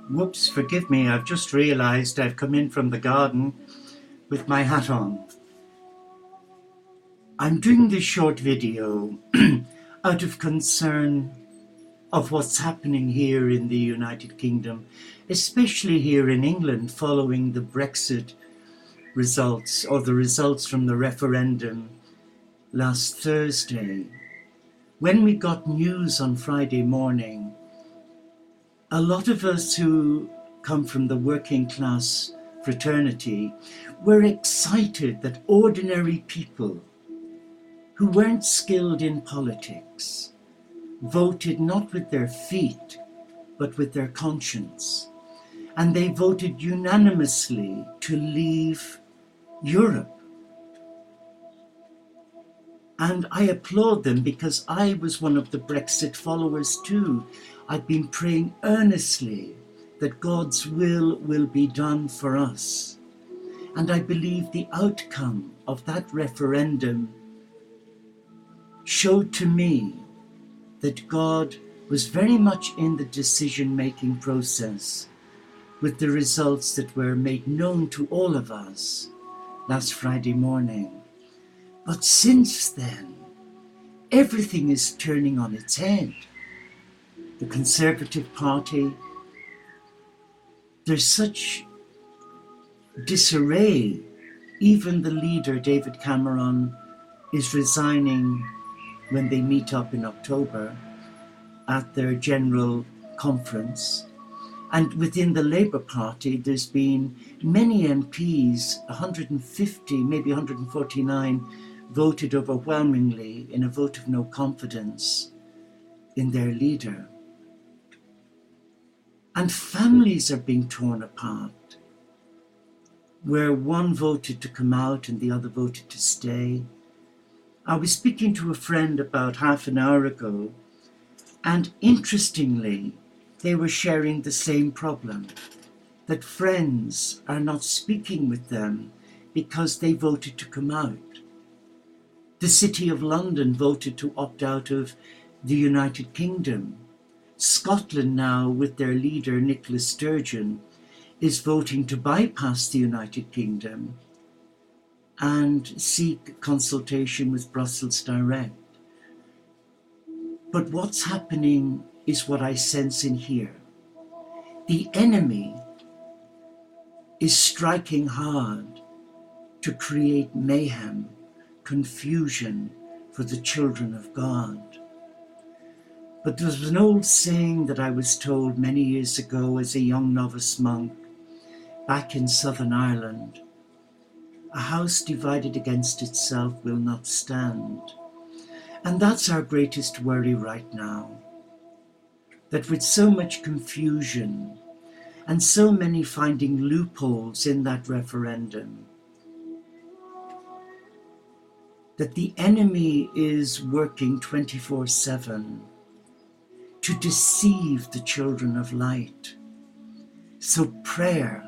Whoops, forgive me, I've just realised I've come in from the garden with my hat on. I'm doing this short video out of concern of what's happening here in the United Kingdom, especially here in England following the Brexit results, or the results from the referendum last Thursday. When we got news on Friday morning, a lot of us who come from the working class fraternity were excited that ordinary people who weren't skilled in politics voted not with their feet but with their conscience, and they voted unanimously to leave Europe. And I applaud them because I was one of the Brexit followers too. I've been praying earnestly that God's will be done for us. And I believe the outcome of that referendum showed to me that God was very much in the decision-making process, with the results that were made known to all of us last Friday morning. But since then, everything is turning on its head. The Conservative Party, there's such disarray. Even the leader, David Cameron, is resigning when they meet up in October at their general conference. And within the Labour Party, there's been many MPs, 150, maybe 149, voted overwhelmingly in a vote of no confidence in their leader. And families are being torn apart, where one voted to come out and the other voted to stay. I was speaking to a friend about half an hour ago, and interestingly, they were sharing the same problem, that friends are not speaking with them because they voted to come out. The City of London voted to opt out of the United Kingdom. Scotland now, with their leader Nicola Sturgeon, is voting to bypass the United Kingdom and seek consultation with Brussels direct. But what's happening is what I sense in here. The enemy is striking hard to create mayhem, confusion for the children of God. But there was an old saying that I was told many years ago as a young novice monk back in Southern Ireland: a house divided against itself will not stand. And that's our greatest worry right now, that with so much confusion and so many finding loopholes in that referendum, that the enemy is working 24/7 to deceive the children of light. So prayer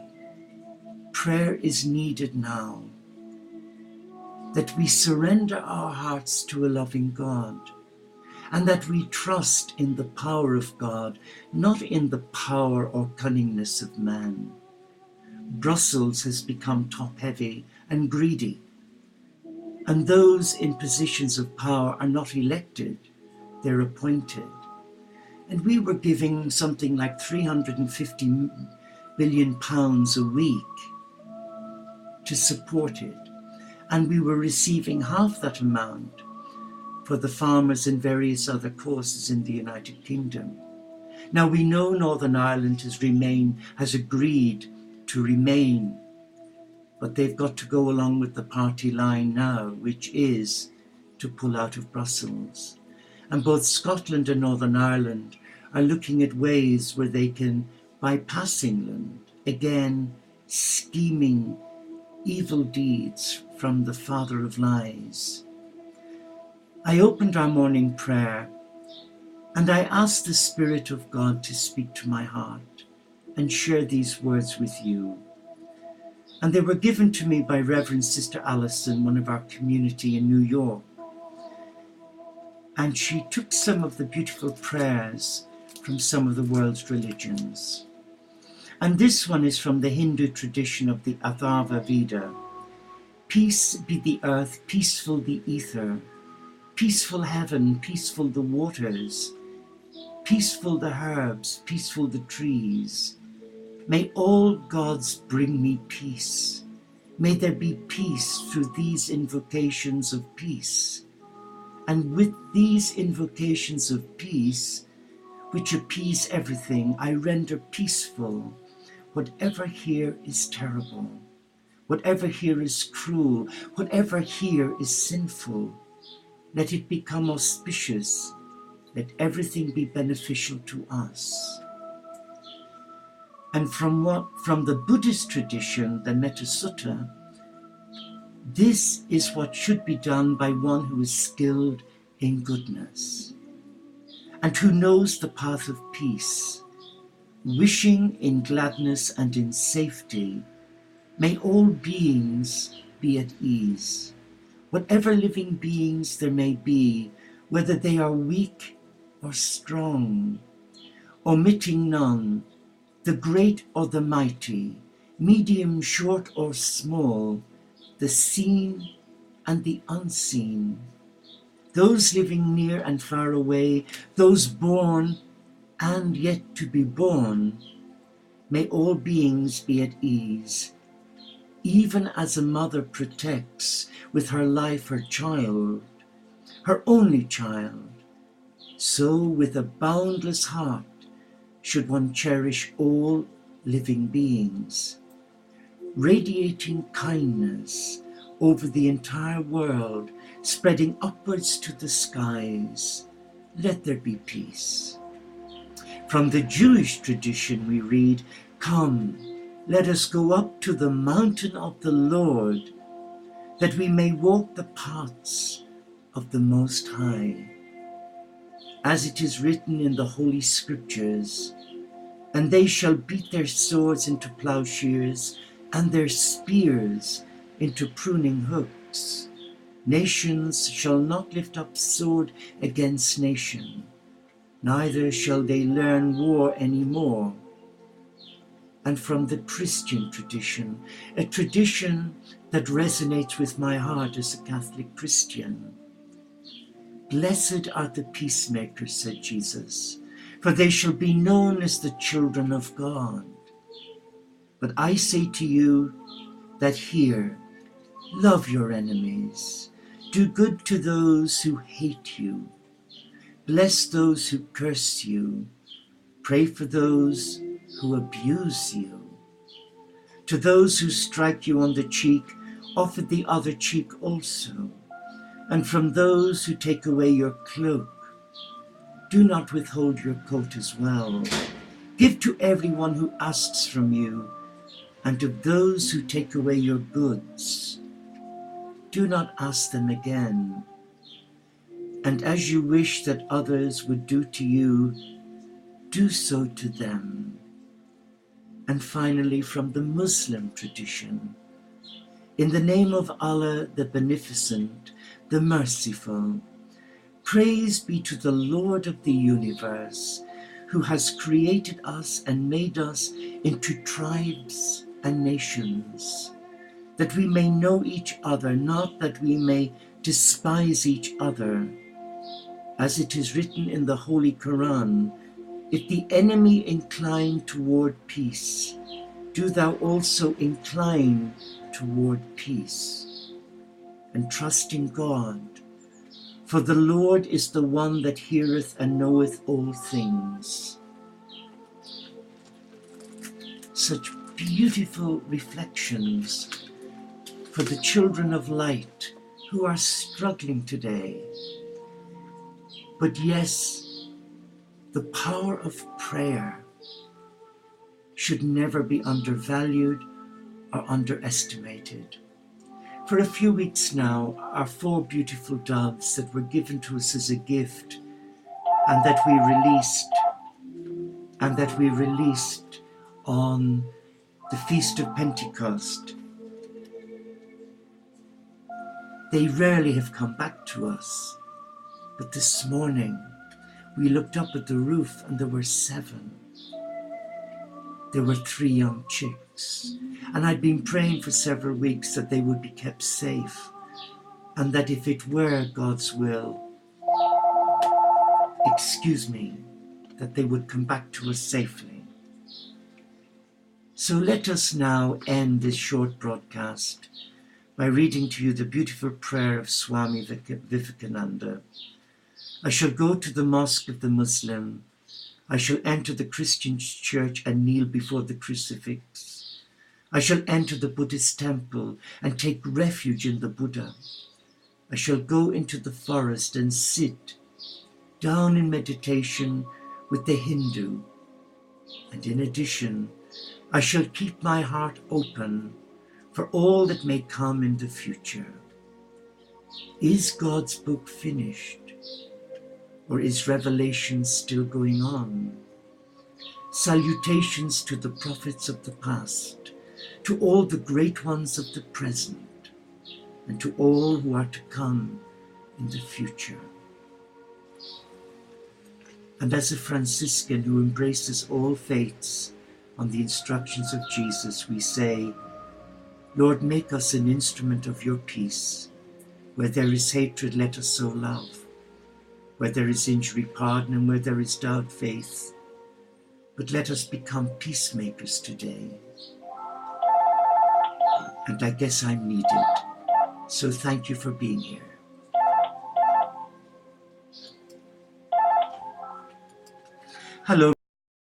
is needed now, that we surrender our hearts to a loving God, and that we trust in the power of God, not in the power or cunningness of man. Brussels has become top-heavy and greedy, and those in positions of power are not elected, they're appointed. And we were giving something like £350 billion a week to support it. And we were receiving half that amount for the farmers and various other causes in the United Kingdom. Now we know Northern Ireland has agreed to remain, but they've got to go along with the party line now, which is to pull out of Brussels. And both Scotland and Northern Ireland are looking at ways where they can bypass England, again scheming evil deeds from the father of lies. I opened our morning prayer and I asked the Spirit of God to speak to my heart and share these words with you. And they were given to me by Reverend Sister Alison, one of our community in New York. And she took some of the beautiful prayers from some of the world's religions. And this one is from the Hindu tradition of the Atharva Veda. Peace be the earth, peaceful the ether, peaceful heaven, peaceful the waters, peaceful the herbs, peaceful the trees. May all gods bring me peace. May there be peace through these invocations of peace. And with these invocations of peace, which appease everything, I render peaceful whatever here is terrible, whatever here is cruel, whatever here is sinful. Let it become auspicious. Let everything be beneficial to us. And from the Buddhist tradition, the Metta Sutta, this is what should be done by one who is skilled in goodness and who knows the path of peace, wishing in gladness and in safety. May all beings be at ease. Whatever living beings there may be, whether they are weak or strong, omitting none, the great or the mighty, medium, short or small, the seen and the unseen, those living near and far away, those born and yet to be born, may all beings be at ease. Even as a mother protects with her life her child, her only child, so with a boundless heart should one cherish all living beings, radiating kindness over the entire world, spreading upwards to the skies. Let there be peace. From the Jewish tradition we read, "Come, let us go up to the mountain of the Lord, that we may walk the paths of the Most High." As it is written in the Holy Scriptures, "And they shall beat their swords into plowshares, and their spears into pruning hooks. Nations shall not lift up sword against nation, neither shall they learn war any more." And from the Christian tradition, a tradition that resonates with my heart as a Catholic Christian. "Blessed are the peacemakers," said Jesus, "for they shall be known as the children of God. But I say to you that here, love your enemies, do good to those who hate you, bless those who curse you, pray for those who abuse you. To those who strike you on the cheek, offer the other cheek also. And from those who take away your cloak, do not withhold your coat as well. Give to everyone who asks from you, and of those who take away your goods, do not ask them again. And as you wish that others would do to you, do so to them." And finally, from the Muslim tradition, "In the name of Allah, the Beneficent, the Merciful, praise be to the Lord of the universe, who has created us and made us into tribes and nations, that we may know each other, not that we may despise each other. As it is written in the Holy Quran, if the enemy incline toward peace, do thou also incline toward peace. And trust in God, for the Lord is the one that heareth and knoweth all things." Such beautiful reflections for the children of light who are struggling today. But yes, the power of prayer should never be undervalued or underestimated. For a few weeks now, our 4 beautiful doves that were given to us as a gift and that we released on the Feast of Pentecost, they rarely have come back to us. But this morning, we looked up at the roof and there were 7. there were 3 young chicks. And I'd been praying for several weeks that they would be kept safe, and that if it were God's will, that they would come back to us safely. So let us now end this short broadcast by reading to you the beautiful prayer of Swami Vivekananda. I shall go to the mosque of the Muslim. I shall enter the Christian church and kneel before the crucifix. I shall enter the Buddhist temple and take refuge in the Buddha. I shall go into the forest and sit down in meditation with the Hindu. And in addition, I shall keep my heart open for all that may come in the future. Is God's book finished? Or is revelation still going on? Salutations to the prophets of the past, to all the great ones of the present, and to all who are to come in the future. And as a Franciscan who embraces all faiths on the instructions of Jesus, we say, Lord, make us an instrument of your peace. Where there is hatred, let us sow love. Where there is injury, pardon, and where there is doubt, faith. But let us become peacemakers today. And I guess I'm needed. So thank you for being here. Hello.